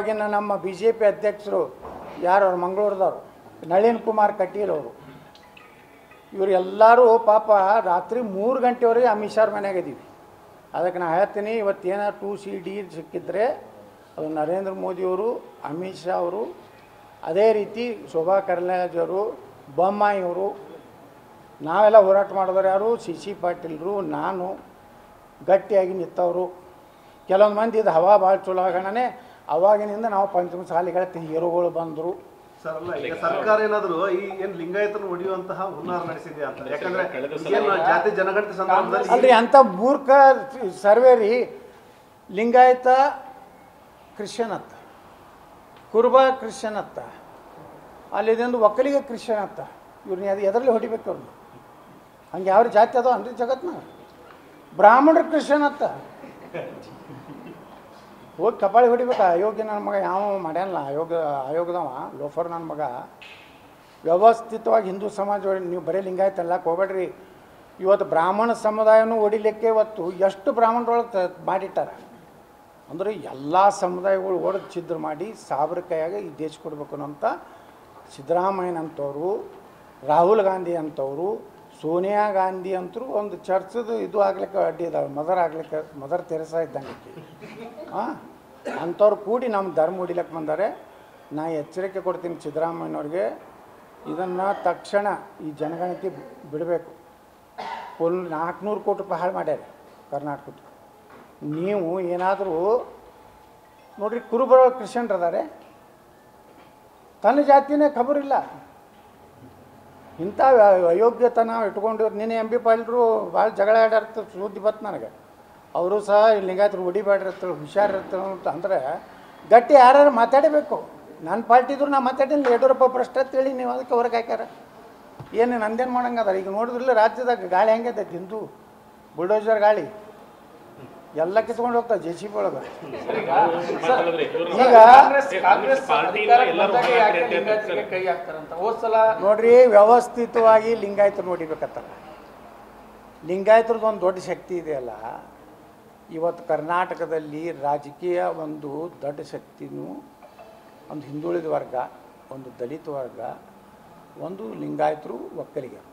ಆಗಿನ ನಮ್ಮ ಬಿಜೆಪಿ ಅಧ್ಯಕ್ಷರು ಯಾರು ಅವರು ಮಂಗಳೂರದವರು ನಳಿನ್ ಕುಮಾರ್ ಕಟೀಲ್ ಅವರು ಇವರು ಎಲ್ಲರೂ ಪಾಪ ರಾತ್ರಿ 3 ಗಂಟೆವರೆಗೆ ಅಮಿತ್ ಶಾ ಮನೆಯಾಗ ಇದೀವಿ. ಅದಕ್ಕೆ ನಾನು ಹೇಳ್ತೀನಿ, ಇವತ್ತೇನ 2CD ಸಿಕ್ಕಿದ್ರೆ ಅದು ನರೇಂದ್ರ ಮೋದಿಯವರು, ಅಮಿತ್ ಶಾ ಅವರು, ಅದೇ ರೀತಿ ಶೋಭಾ ಕರಂದ್ಲಾಜೆಯವರು, ಬೊಮ್ಮಾಯಿಯವರು, ನಾವೆಲ್ಲ ಹೋರಾಟ ಮಾಡಿದವರು ಯಾರು CC ಪಾಟೀಲ್ರು, ನಾನು ಗಟ್ಟಿಯಾಗಿ ನಿಂತವರು. ಕೆಲವೊಂದು ಮಂದಿ ಇದು ಹವಾ ಭಾಳ ಚಲೋ ಆಗೋಣನೇ ಅವಾಗಿನಿಂದ ನಾವು ಪಂಚಮಸಾಲಿಗಳ ಹೀರೋಗಳು ಬಂದರು. ಸರ್, ಅಲ್ಲ ಈಗ ಸರ್ಕಾರ ಏನಾದರೂ ಈ ಏನು ಲಿಂಗಾಯತನ ಹೊಡೆಯುವಂತಹ ಹುನ್ನಾರ ನಡೆಸಿದೆ ಅಂತ, ಯಾಕಂದ್ರೆ ಜಾತಿ ಜನಗಣತಿ ಸಂದರ್ಭದಲ್ಲಿ ಅಲ್ರಿ ಅಂಥ ಮೂರ್ಖ ಸರ್ವೆ ರೀ. ಲಿಂಗಾಯತ ಕ್ರಿಶ್ಚಿಯನ್ ಅತ್ತ, ಕುರುಬ ಕ್ರಿಶ್ಚಿಯನ್ ಅತ್ತ, ಅಲ್ಲಿದೊಂದು ಒಕ್ಕಲಿಗ ಕ್ರಿಶ್ಚಿಯನ್ ಅತ್ತ. ಇವ್ರನ್ನ ಅದು ಎದರಲ್ಲಿ ಹೊಡಿಬೇಕು ಅವ್ರನ್ನ? ಹಂಗೆ ಯಾವ ಜಾತಿ ಅದಾವ ಅನ್ರಿ ಜಗತ್ನಾಗ? ಬ್ರಾಹ್ಮಣರು ಕ್ರಿಶ್ಚಿಯನ್ ಅತ್ತ ಹೋಗಿ ಕಪಾಳಿ ಹೊಡಿಬೇಕು. ಅಯೋಗ್ಯ ನನ್ನ ಮಗ ಯಾವ ಮಾಡ್ಯಾನಲ್ಲ, ಆಯೋಗದವ ಲೋಫರ್ ನನ್ನ ಮಗ. ವ್ಯವಸ್ಥಿತವಾಗಿ ಹಿಂದೂ ಸಮಾಜ ನೀವು ಬರೀ ಲಿಂಗಾಯತ ಅಲ್ಲಕ್ಕೆ ಹೋಗ್ಬೇಡ್ರಿ. ಇವತ್ತು ಬ್ರಾಹ್ಮಣ ಸಮುದಾಯನೂ ಹೊಡಿಲಿಕ್ಕೆ ಇವತ್ತು ಎಷ್ಟು ಬ್ರಾಹ್ಮಣರೊಳಗೆ ಮಾಡಿಟ್ಟಾರ ಅಂದರೆ ಎಲ್ಲ ಸಮುದಾಯಗಳು ಹೊಡೆದು ಛಿದ್ರ ಮಾಡಿ ಸಾವಿರ ಕೈಯಾಗ ಈ ದೇಶ ಕೊಡಬೇಕು ಅನ್ನೋಂಥ ಸಿದ್ದರಾಮಯ್ಯನಂಥವ್ರು, ರಾಹುಲ್ ಗಾಂಧಿ ಅಂಥವರು, ಸೋನಿಯಾ ಗಾಂಧಿ ಅಂತರೂ ಒಂದು ಚರ್ಚದು ಇದು ಆಗ್ಲಿಕ್ಕೆ ಅಡ್ಡಿ ಇದ್ದಾವೆ. ಮದರ್ ತೆರೆಸಾ ಇದ್ದಂಗೆ ಹಾಂ ಅಂಥವ್ರು ಕೂಡಿ ನಮ್ಮ ಧರ್ಮ ಹೊಡಿಲಕ್ಕೆ ಬಂದಾರೆ. ನಾ ಎಚ್ಚರಿಕೆ ಕೊಡ್ತೀನಿ ಸಿದ್ದರಾಮಯ್ಯನವ್ರಿಗೆ, ಇದನ್ನು ತಕ್ಷಣ ಈ ಜನಗಣತಿ ಬಿಡಬೇಕು. 400 ಕೋಟಿ ರೂಪಾಯಿ ಹಾಳು ಮಾಡ್ಯಾರೆ ಕರ್ನಾಟಕದ. ನೀವು ಏನಾದರೂ ನೋಡ್ರಿ, ಕುರುಬರ ಕ್ರಿಶ್ಚಿಯನ್ರು ಅದಾರೆ, ತನ್ನ ಜಾತಿನೇ ಖಬರಿಲ್ಲ. ಇಂಥ ಅಯೋಗ್ಯತನ ಇಟ್ಕೊಂಡಿವ್ರು. ನಿನ್ನೆ MB ಪಾಟೀಲ್ರು ಭಾಳ ಜಗಳ ಆಡಾಡ್ತಾರೆ, ಸುದ್ದಿ ಬತ್ತು ನನಗೆ. ಅವರು ಸಹ ಲಿಂಗಾಯತರು ಹೊಡಿಬೇಡಿರ್ತಾರೆ, ಹುಷಾರಿರ್ತಾರೆ ಅಂತ. ಅಂದರೆ ಗಟ್ಟಿ ಯಾರು ಮಾತಾಡಬೇಕು. ನನ್ನ ಪಾರ್ಟಿದ್ರು ನಾ ಮಾತಾಡಿಲ್ಲ, ಯಡಿಯೂರಪ್ಪ ಭ್ರಷ್ಟ ಅಂತೇಳಿ ನೀವು ಅದಕ್ಕೆ ಹೊರಗೆ ಹಾಕ್ಯಾರ. ಏನು ನಂದೇನು ಮಾಡಂಗದ? ಈಗ ನೋಡಿದ್ರಲ್ಲ ರಾಜ್ಯದಾಗ ಗಾಳಿ ಹೆಂಗೈತೆ, ಹಿಂದೂ ಬುಲ್ಡೋಜರ್ ಗಾಳಿ ಎಲ್ಲ ಕಿತ್ಕೊಂಡು ಹೋಗ್ತಾರೆ JCB ಒಳಗೆ. ಈಗ ನೋಡ್ರಿ, ವ್ಯವಸ್ಥಿತವಾಗಿ ಲಿಂಗಾಯತರು ನೋಡಿಬೇಕತ್ತಲ್ಲ. ಲಿಂಗಾಯತರದ್ದು ಒಂದು ದೊಡ್ಡ ಶಕ್ತಿ ಇದೆಯಲ್ಲ, ಇವತ್ತು ಕರ್ನಾಟಕದಲ್ಲಿ ರಾಜಕೀಯ ಒಂದು ದೊಡ್ಡ ಶಕ್ತಿನೂ ಒಂದು ಹಿಂದುಳಿದ ವರ್ಗ, ಒಂದು ದಲಿತ ವರ್ಗ, ಒಂದು ಲಿಂಗಾಯತರು, ಒಕ್ಕಲಿಗರು.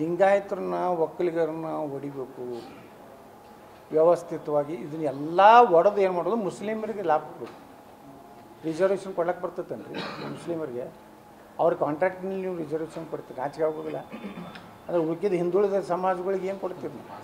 ಲಿಂಗಾಯತರನ್ನ ಒಕ್ಕಲಿಗರನ್ನ ಹೊಡಿಬೇಕು ವ್ಯವಸ್ಥಿತವಾಗಿ. ಇದನ್ನೆಲ್ಲ ಒಡೆದು ಏನು ಮಾಡೋದು, ಮುಸ್ಲಿಮರಿಗೆ ಲಾಭ ಕೊಡಬೇಕು. ರಿಸರ್ವೇಷನ್ ಕೊಡ್ಲಿಕ್ಕೆ ಬರ್ತೈತೇನ್ರಿ ಮುಸ್ಲಿಮರಿಗೆ? ಅವ್ರ ಕಾಂಟ್ರಾಕ್ಟ್ನಲ್ಲಿ ನೀವು ರಿಸರ್ವೇಷನ್ ಕೊಡ್ತೀರಿ, ಆಚೆಗೆ ಆಗೋದಿಲ್ಲ. ಅಂದರೆ ಉಳಿದ ಹಿಂದುಳಿದ ಸಮಾಜಗಳಿಗೆ ಏನು ಕೊಡ್ತೀರಿ ನೀವು?